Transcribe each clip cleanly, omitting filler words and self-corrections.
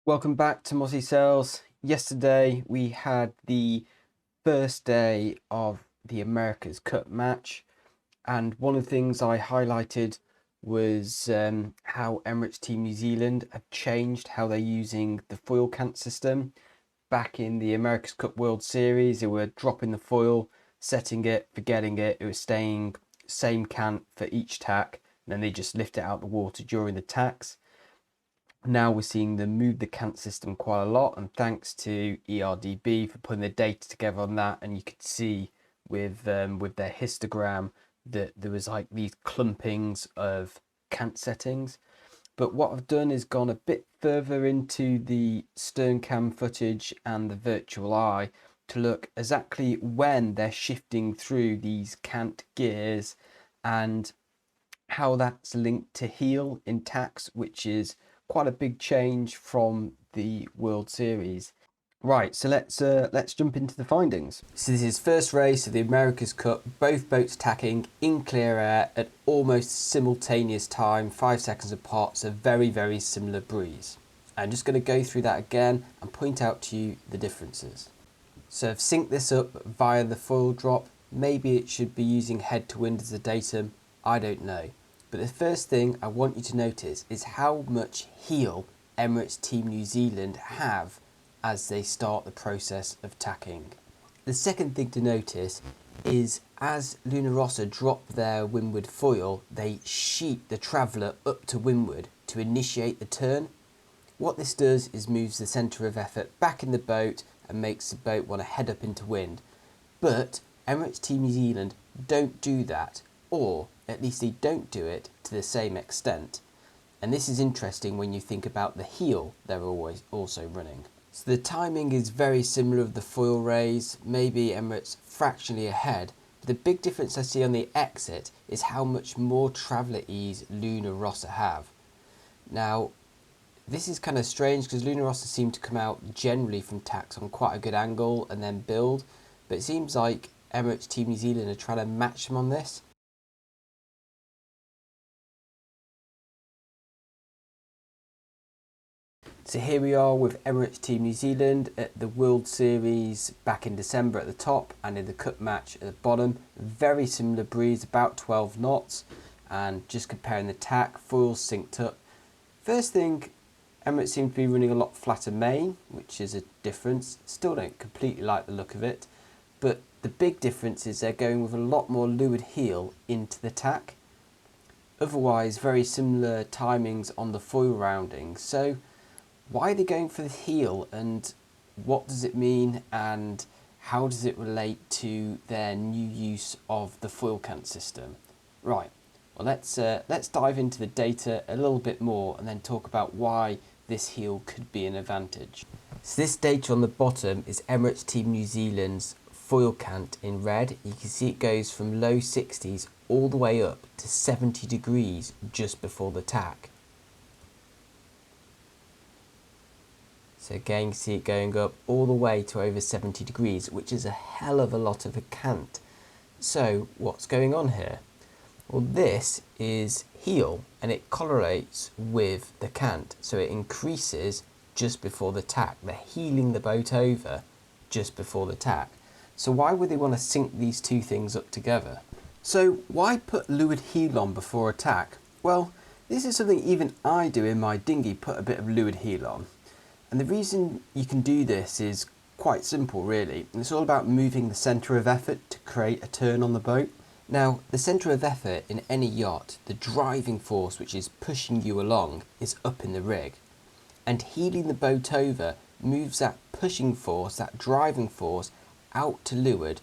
Welcome back to Mossy Sales. Yesterday we had the first day of the America's Cup match, and one of the things I highlighted was how Emirates Team New Zealand have changed how they're using the foil cant system. Back in the America's Cup World Series, they were dropping the foil, setting it, forgetting it. It was staying same cant for each tack, and then they just lift it out the water during the tacks. Now we're seeing them move the cant system quite a lot, and thanks to ERDB for putting the data together on that. And you could see with their histogram that there was like these clumpings of cant settings. But what I've done is gone a bit further into the stern cam footage and the virtual eye to look exactly when they're shifting through these cant gears and how that's linked to heel in tacks, which is quite a big change from the World Series. Right, so let's jump into the findings. So this is first race of the America's Cup, both boats tacking in clear air at almost simultaneous time, 5 seconds apart, so very similar breeze. I'm just going to go through that again and point out to you the differences. So I've synced this up via the foil drop. Maybe it should be using head to wind as a datum, I don't know. But the first thing I want you to notice is how much heel Emirates Team New Zealand have as they start the process of tacking. The second thing to notice is as Luna Rossa drop their windward foil, they sheet the traveller up to windward to initiate the turn. What this does is moves the centre of effort back in the boat and makes the boat want to head up into wind. But Emirates Team New Zealand don't do that, or at least they don't do it to the same extent. And this is interesting when you think about the heel they're always also running. So the timing is very similar of the foil raise, maybe Emirates fractionally ahead, but the big difference I see on the exit is how much more traveller ease Luna Rossa have. Now, this is kind of strange because Luna Rossa seem to come out generally from tacks on quite a good angle and then build, but it seems like Emirates Team New Zealand are trying to match them on this. So here we are with Emirates Team New Zealand at the World Series back in December at the top and in the Cup match at the bottom. Very similar breeze, about 12 knots, and just comparing the tack, foils synced up. First thing, Emirates seem to be running a lot flatter main, which is a difference. Still don't completely like the look of it, but the big difference is they're going with a lot more leeward heel into the tack. Otherwise, very similar timings on the foil rounding. So why are they going for the heel, and what does it mean, and how does it relate to their new use of the foil cant system? Right, well let's dive into the data a little bit more and then talk about why this heel could be an advantage. So this data on the bottom is Emirates Team New Zealand's foil cant in red. You can see it goes from low 60s all the way up to 70 degrees just before the tack. So again, you can see it going up all the way to over 70 degrees, which is a hell of a lot of a cant. So what's going on here? Well, this is heel, and it correlates with the cant. So it increases just before the tack. They're heeling the boat over just before the tack. So why would they want to sync these two things up together? So why put leeward heel on before a tack? Well, this is something even I do in my dinghy, put a bit of leeward heel on. And the reason you can do this is quite simple really, and it's all about moving the centre of effort to create a turn on the boat. Now, the centre of effort in any yacht, the driving force which is pushing you along, is up in the rig. And heeling the boat over moves that pushing force, that driving force, out to leeward,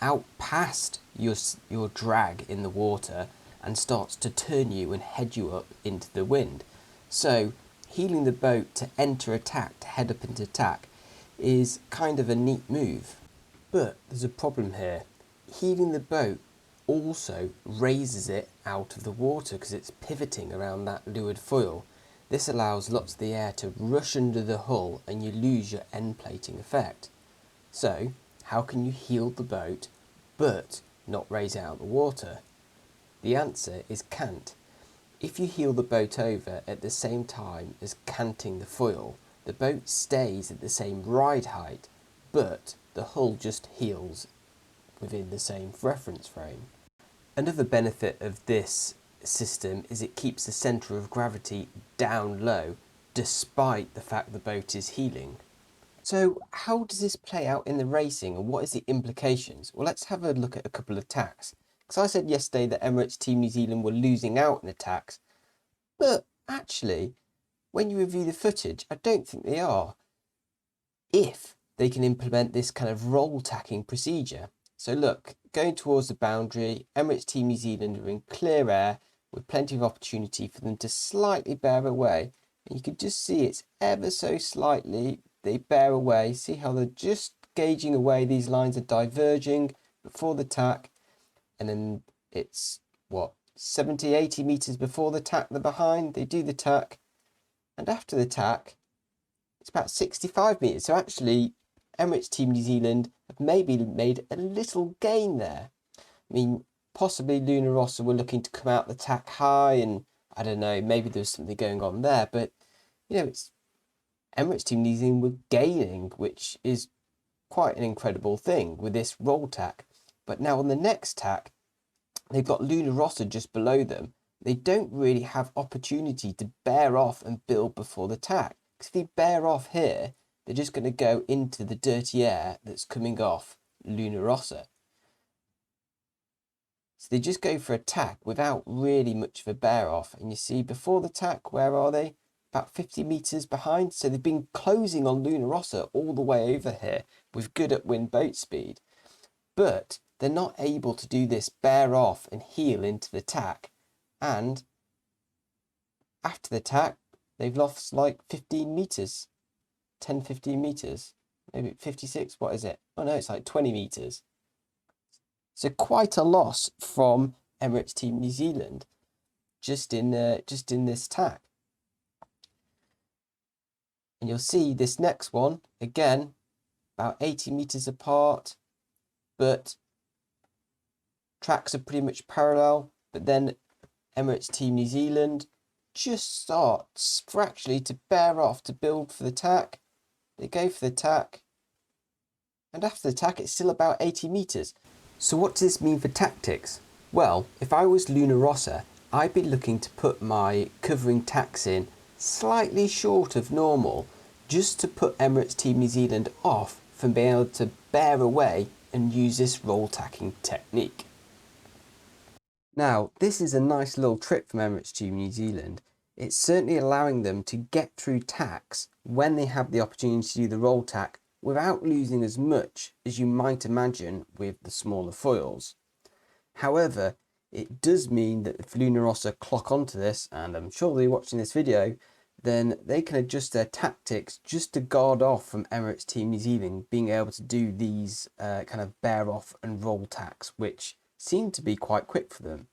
out past your drag in the water, and starts to turn you and head you up into the wind. So heeling the boat to enter a tack, to head up into tack, is kind of a neat move. But there's a problem here. Heeling the boat also raises it out of the water because it's pivoting around that leeward foil. This allows lots of the air to rush under the hull and you lose your end plating effect. So how can you heel the boat but not raise it out of the water? The answer is cant. If you heel the boat over at the same time as canting the foil, the boat stays at the same ride height, but the hull just heels within the same reference frame. Another benefit of this system is it keeps the centre of gravity down low despite the fact the boat is heeling. So how does this play out in the racing and what is the implications? Well, let's have a look at a couple of tacks. Because I said yesterday that Emirates Team New Zealand were losing out in the tacks, but actually, when you review the footage, I don't think they are, if they can implement this kind of roll tacking procedure. So look, going towards the boundary, Emirates Team New Zealand are in clear air with plenty of opportunity for them to slightly bear away. And you can just see it's ever so slightly, they bear away. See how they're just gauging away, these lines are diverging before the tack. And then it's, what, 70, 80 metres before the tack they're behind, they do the tack. And after the tack, it's about 65 metres. So actually, Emirates Team New Zealand have maybe made a little gain there. I mean, possibly Luna Rossa were looking to come out the tack high, and I don't know, maybe there was something going on there. But, you know, it's Emirates Team New Zealand were gaining, which is quite an incredible thing with this roll tack. But now on the next tack, they've got Luna Rossa just below them. They don't really have opportunity to bear off and build before the tack. Because if they bear off here, they're just going to go into the dirty air that's coming off Luna Rossa. So they just go for a tack without really much of a bear off. And you see before the tack, where are they? About 50 metres behind. So they've been closing on Luna Rossa all the way over here with good upwind boat speed. But they're not able to do this bear off and heel into the tack. And after the tack, they've lost like 15 metres. 10, 15 metres. Maybe 56, what is it? Oh no, it's like 20 metres. So quite a loss from Emirates Team New Zealand just in this tack. And you'll see this next one, again, about 80 metres apart, but tracks are pretty much parallel. But then Emirates Team New Zealand just starts fractionally to bear off to build for the tack. They go for the tack, and after the tack it's still about 80 metres. So what does this mean for tactics? Well, if I was Luna Rossa, I'd be looking to put my covering tacks in slightly short of normal, just to put Emirates Team New Zealand off from being able to bear away and use this roll tacking technique. Now, this is a nice little trick from Emirates Team New Zealand. It's certainly allowing them to get through tacks when they have the opportunity to do the roll tack without losing as much as you might imagine with the smaller foils. However, it does mean that if Luna Rossa clock onto this, and I'm sure they're watching this video, then they can adjust their tactics just to guard off from Emirates Team New Zealand being able to do these kind of bear off and roll tacks, which seem to be quite quick for them.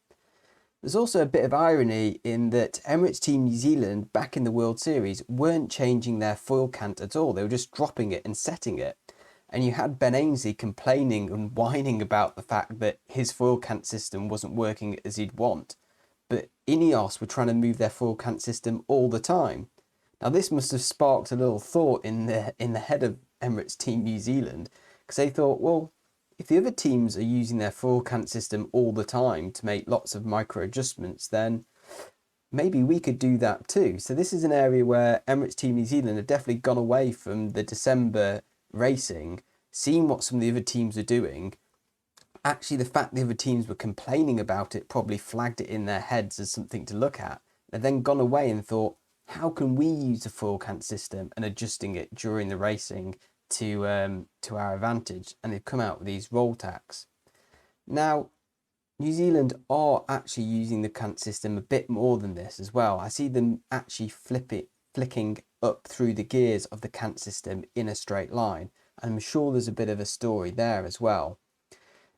There's also a bit of irony in that Emirates Team New Zealand back in the World Series weren't changing their foil cant at all. They were just dropping it and setting it. And you had Ben Ainsley complaining and whining about the fact that his foil cant system wasn't working as he'd want. But Ineos were trying to move their foil cant system all the time. Now this must have sparked a little thought in the head of Emirates Team New Zealand, because they thought, well, if the other teams are using their foil cant system all the time to make lots of micro adjustments, then maybe we could do that too. So this is an area where Emirates Team New Zealand have definitely gone away from the December racing, seen what some of the other teams are doing. Actually, the fact the other teams were complaining about it probably flagged it in their heads as something to look at. They've then gone away and thought, how can we use the foil cant system and adjusting it during the racing to our advantage? And they've come out with these roll tacks. Now, New Zealand are actually using the cant system a bit more than this as well. I see them actually flicking up through the gears of the cant system in a straight line. And I'm sure there's a bit of a story there as well.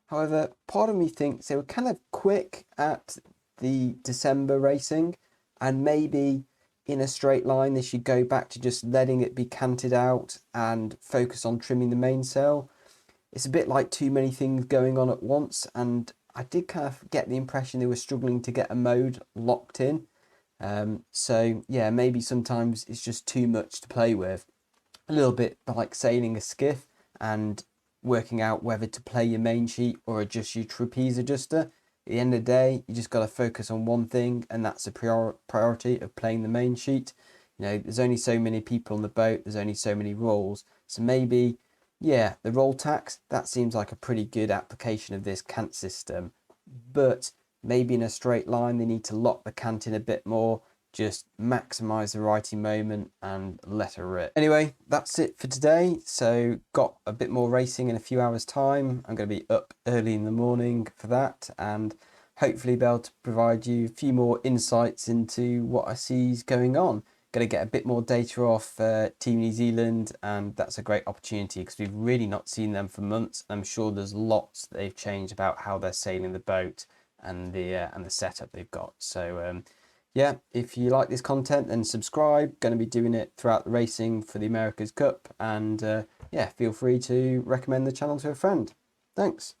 However, part of me thinks they were kind of quick at the December racing, and maybe in a straight line they should go back to just letting it be canted out and focus on trimming the mainsail. It's a bit like too many things going on at once, and I did kind of get the impression they were struggling to get a mode locked in. So yeah, maybe sometimes it's just too much to play with. a little bit like sailing a skiff and working out whether to play your main sheet or adjust your trapeze adjuster. At the end of the day, you just got to focus on one thing, and that's the priority of playing the main sheet. You know, there's only so many people on the boat, there's only so many rolls, so maybe, yeah, the roll tacks, that seems like a pretty good application of this cant system, but maybe in a straight line they need to lock the cant in a bit more, just maximize the righty moment and let her rip. Anyway, that's it for today. So got a bit more racing in a few hours time. I'm going to be up early in the morning for that, and hopefully be able to provide you a few more insights into what I see is going on. Going to get a bit more data off Team New Zealand, and that's a great opportunity because we've really not seen them for months. I'm sure there's lots that they've changed about how they're sailing the boat and the setup they've got. So yeah, if you like this content, then subscribe. Going to be doing it throughout the racing for the America's Cup, and yeah, feel free to recommend the channel to a friend. Thanks.